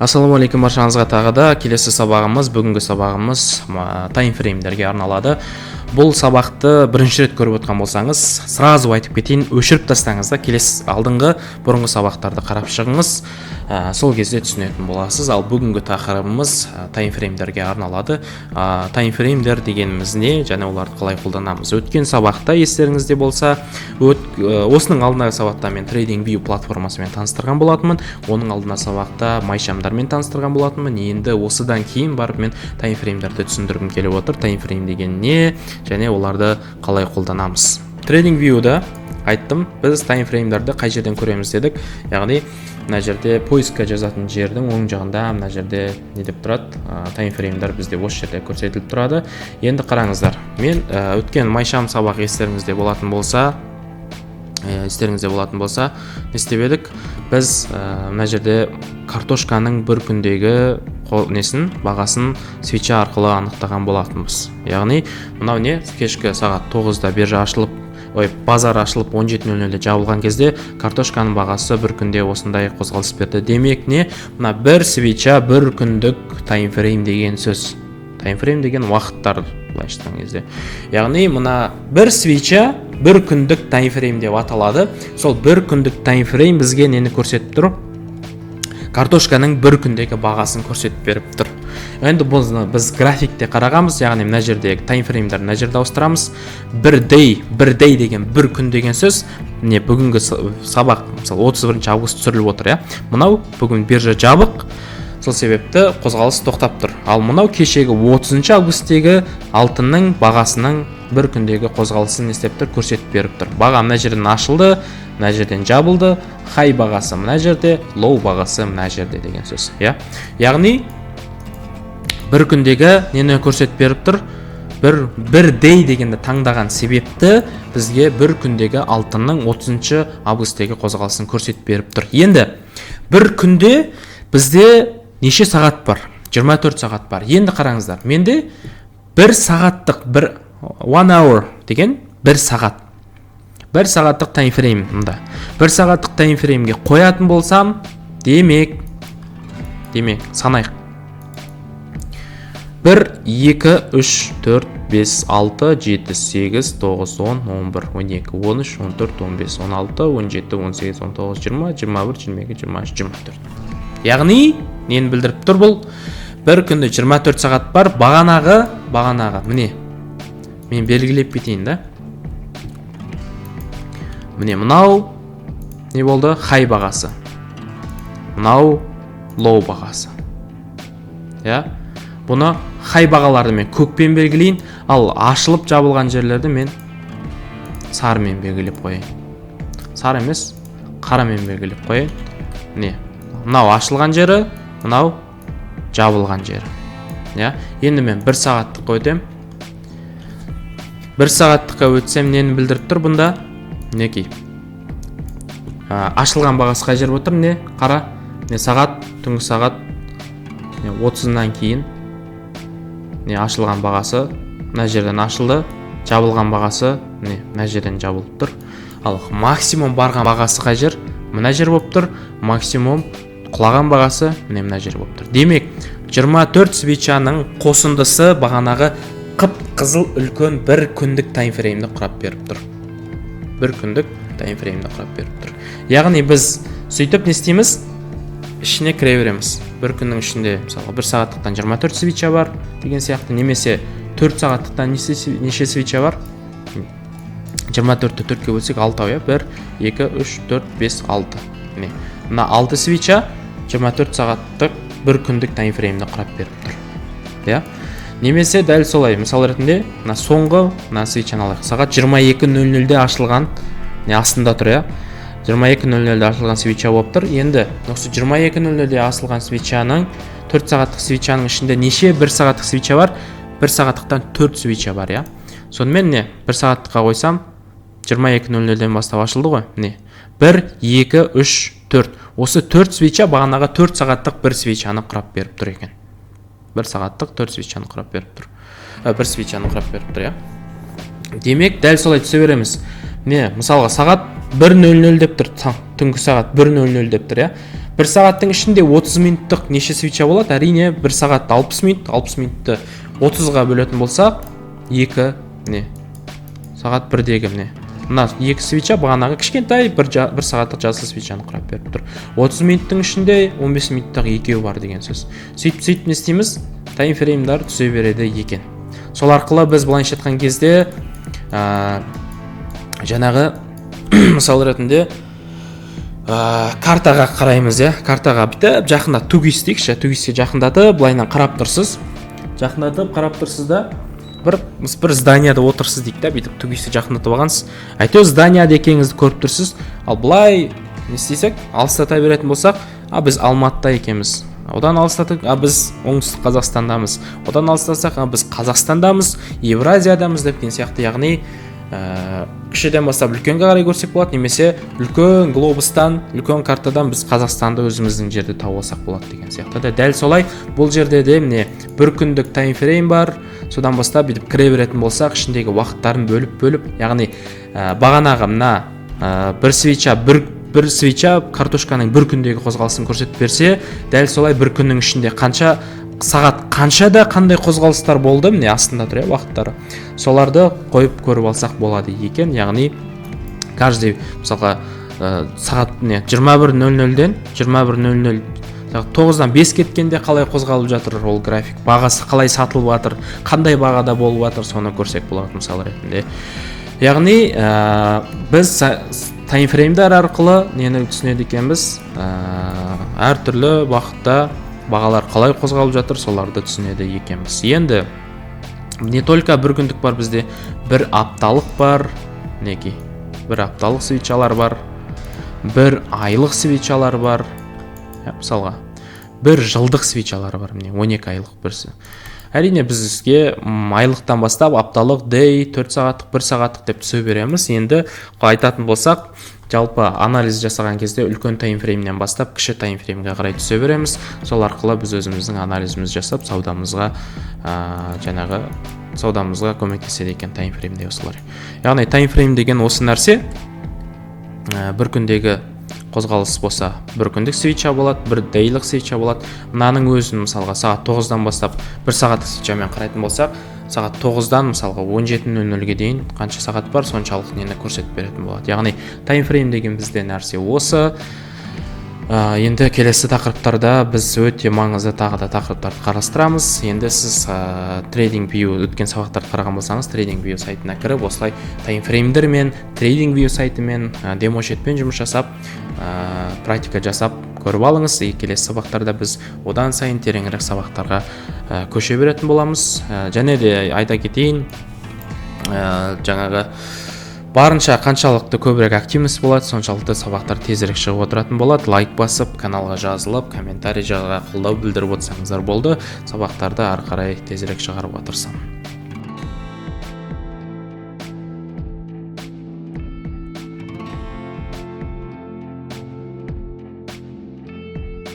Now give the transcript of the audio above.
Ассалаумағалейкум, баршаңызға тағы да келесі сабағымыз, бүгінгі сабағымыз таймфреймдерге арналады. Бұл сабақты бірінші рет көріп отқан болсаңыз, сразу айтып кетейін, өшіріп тастаңыз да, келесі бұрынғы сабақтарды қарап шығыңыз, сол кезде түсінетін боласыз. Ал бүгінгі тақырыбымыз таймфреймдерге арналады. Таймфреймдер дегеніміз не, және оларды қалай қолданамыз? Өткен сабақта естеріңізде болса, осының алдындағы сабақта мен TradingView платформасымен таныстырған болатынмын. Оның алдына сабақта майшамдармен таныстырған болатынмын. Енді осыдан кейін барып мен таймфреймдерді түсіндіргім келіп отыр. Таймфрейм деген не, және оларды қалай қолданамыз? TradingView'да айттым, біз таймфреймдерді қай жерден көреміз дедік. Яғни мына жерде поискқа жазатын жердің оң жағында мына жерде не деп тұрады? Таймфреймдер бізде осы жерде көрсетіліп тұрады. Енді қараңыздар. Мен өткен майшам сабақ естеріңізде болатын болса, не істеп едік? Біз мына жерде картошканың бір күндегі бағасын свеча арқылы анықтаған болатынбыз. Яғни мынау не? Кешкі сағат 9-да биржа ашылып, базар ашылып 17:00-де жабылған кезде картошканың бағасы бір күнде осындай қозғалыс берді. Демек не? Мына бір свеча бір күндік таймфрейм деген сөз. Таймфрейм деген уақыттар былай айтқан кезде. Яғни мына бір свеча бір күндік таймфрейм деп аталады. Сол бір күндік таймфрейм бізге нені көрсетіп тұр? Картошканың бір күндегі бағасын көрсетіп беріп тұр. Енді біз графикте қарағанбыз, яғни мына жердегі таймфреймдерді мына жерде ауыстырамыз. Bir day деген бір күн деген сөз. Міне бүгінгі сабақ мысалы 31 август түсіріліп отыр, Мынау бүгін биржа жабық. Сол себепті қозғалыс тоқтап тұр. Ал мынау кешегі 30 августтегі алтынның бағасының бір күндегі қозғалысын істеп тұр, көрсетіп беріп тұр. Баға мына жерден ашылды, мына жерден жабылды, хай бағасы мына жерде, лоу бағасы мына жерде деген сөз. Яғни бір күндегі нені көрсетіп беріп тұр? Bir day дегенді таңдаған себепті бізге бір күндегі алтынның 30 августтегі қозғалысын көрсетіп беріп тұр. Енді бір күнде бізде неше сағат бар? 24 сағат бар. Енді қараңыздар, менде бір сағаттық, 1 hour деген бір сағат. Бір сағаттық таймфрейм мұнда. Бір сағаттық таймфреймге қоятын болсам, демек, санайық. 1, 2, 3, 4, 5, 6, 7, 8, 9, 10, 11, 12, 13, 14, 15, 16, 17, 18, 19, 20, 21, 22, 23, 24. Яғни, нені білдіріп тұр бұл? Бір күнде 24 сағат бар, бағанағы, міне, мен белгілеп кетейін да. Міне, мынау, не болды? Хай бағасы. Мынау, лоу бағасы. Бұны хай бағаларды мен көкпен белгілейін, ал ашылып жабылған жерлерді мен сарымен белгілеп қойын. Сары емес, қарамен белгілеп қойын. Міне, мынау ашылған жері, мынау жабылған жері. Енді мен бір сағаттық өтем. Бір сағаттыққа өтсем, нені білдіріп тұр бұнда? Неки? Ашылған бағасы қай жер отыр? Не? Қара? Не сағат? Түнгі сағат 30-нан кейін не ашылған бағасы мына жерден ашылды, жабылған бағасы мына жерден жабылып тұр. Ал максимум барған бағасы қай жер? Мына жер болып тұр. Максимум құлаған бағасы мына жер болып тұр. Демек 24 свечаның қосындысы бағанағы қып-қызыл үлкен бір күндік таймфреймді құрап беріп тұр. Бір күндік таймфреймді құрап беріп тұр. Яғни біз сөйтіп не істейміз? Ішіне кіре береміз. Бір күннің ішінде, мысалы, бір сағаттықтан 24 свеча бар деген сияқты, немесе 4 сағаттықтан неше свеча бар? 24-ті 4-ке бөлсек 6, 1, 2, 3, 4, 5, 6. Мына 6 свеча 24 сағаттық бір күндік таймфреймді құрап беріп тұр. Немесе дәл солай, мысал ретінде, соңғы свечаны алайық. Сағат 22:00-де ашылған, астында тұр, 22:00-де ашылған свеча болып тұр. Енді осы 22:00-де ашылған свечаның 4 сағаттық свечаның ішінде неше бір сағаттық свеча бар? Бір сағаттықтан 4 свеча бар, Сонымен бір сағаттыққа қойсам 22:00-ден бастап ашылды ғой. 1, 2, 3, 4. Осы 4 свеча бағанағы 4 сағаттық бір свечаны құрап беріп тұр екен. Бір сағаттық 4 свечаны құрап беріп тұр. Бір свечаны құрап беріп тұр, Демек, дәл солай түсе береміз. Мысалға сағат 1:00 деп тұр, түнгі сағат 1:00 деп тұр, бір сағаттың ішінде 30 минуттық неше свеча болады? Әрине, бір сағатты 60 минут, 60 минутты 30-ға бөлетін болсақ, 2 не сағат 1-дегі міне. Мына 2 свеча бағанағы кішкентай бір сағаттық жасыл свечаны құрап беріп тұр. 30 минуттың ішінде 15 минуттық екеуі бар деген сөз. Сөйтіп не істейміз? Таймфреймдар түсе береді екен. Сол арқылы біз былайша айтқан кезде жаңағы мысал ретінде картаға қараймыз, картаға бүйтіп жақындатып тугистейікші, тугистке жақындатып былайынан қарап тұрсыз, да бір зданияда отырсыз дейік та, бүйтіп тугистке жақындатып алғансыз, әйтеуір зданияда екеніңізді көріп тұрсыз. Ал былай не істесек, алыстата беретін болсақ, біз Алматыда екенбіз, одан алыстатып, біз оңтүстік Қазақстандамыз, одан алыстасақ, біз Қазақстандамыз, Евразиядамыз деп деген сияқты. Яғни кішіден бастап үлкенге қарай көрсек болады, немесе үлкен глобустан, үлкен картадан біз Қазақстанды өзіміздің жерде тауып алсақ болады деген сияқты. Дәл солай бұл жерде де міне бір күндік таймфрейм бар. Содан бастап бүйтіп кіре беретін болсақ, ішіндегі уақыттарын бөліп, яғни бағанағы мына бір свеча картошканың бір күндегі қозғалысын көрсетіп берсе, дәл солай бір күннің ішінде сағат қаншада қандай қозғалыстар болды, міне астында тұр уақыттары. Соларды қойып көріп алсақ болады екен. Яғни каждый мысалға сағат 21:00-ден 21:00 9-дан 5 кеткенде қалай қозғалып жатыр ол график, бағасы қалай сатылып жатыр, қандай бағада болып жатыр, соны көрсек болады мысал ретінде. Яғни біз таймфреймдер арқылы нені түсінеді екенбіз, әртүрлі уақытта бағалар қалай қозғалып жатыр, соларды түсінеді екенбіз. Енді не только бір күндік бар, бізде бір апталық бар, бір апталық свечалар бар, бір айлық свечалар бар, мысалға бір жылдық свечалар бар, міне 12 айлық бірсі. Әрине бізге айлықтан бастап апталық, дей, 4 сағаттық, 1 сағаттық деп түсе береміз. Енді айтатын болсақ, жалпы анализ жасаған кезде үлкен таймфреймнен бастап кіші таймфреймге қарай түсе береміз. Сол арқылы біз өзіміздің анализіміз жасап, саудамызға көмектеседі екен таймфреймде осылар. Яғни таймфрейм деген осы нәрсе, бір күндегі қозғалыс болса, бір күндік свеча болады, бір дейлік свеча болады. Мынаның өзін мысалға сағат 9-дан бастап бір сағаттық свечамен қарайтын болсақ, сағат 9-дан мысалға 17:00-ге дейін қанша сағат бар, соншалық нені көрсетіп беретін болады. Яғни таймфрейм деген бізде нәрсе осы. Енді келесі тақырыптарда біз өте маңызды тағы да тақырыптарды қарастырамыз. Енді сіз TradingView өткен сабақтарды қараған болсаңыз, TradingView сайтына кіріп, осылай таймфреймдермен, TradingView сайтымен, демошетпен жұмыс жасап, практика жасап көріп алыңыз. Келесі сабақтарда біз одан сайын тереңірек сабақтарға көше беретін боламыз. Және де айта кетейін, жаңағы барынша қаншалықты көбірек активность болады, соншалықты сабақтар тезірек шығып отыратын болады. Лайк басып, каналға жазылып, комментарий жаға қолдау білдіріп отырсаңыздар болды. Сабақтарды ары қарай тезірек шығарып отырсам.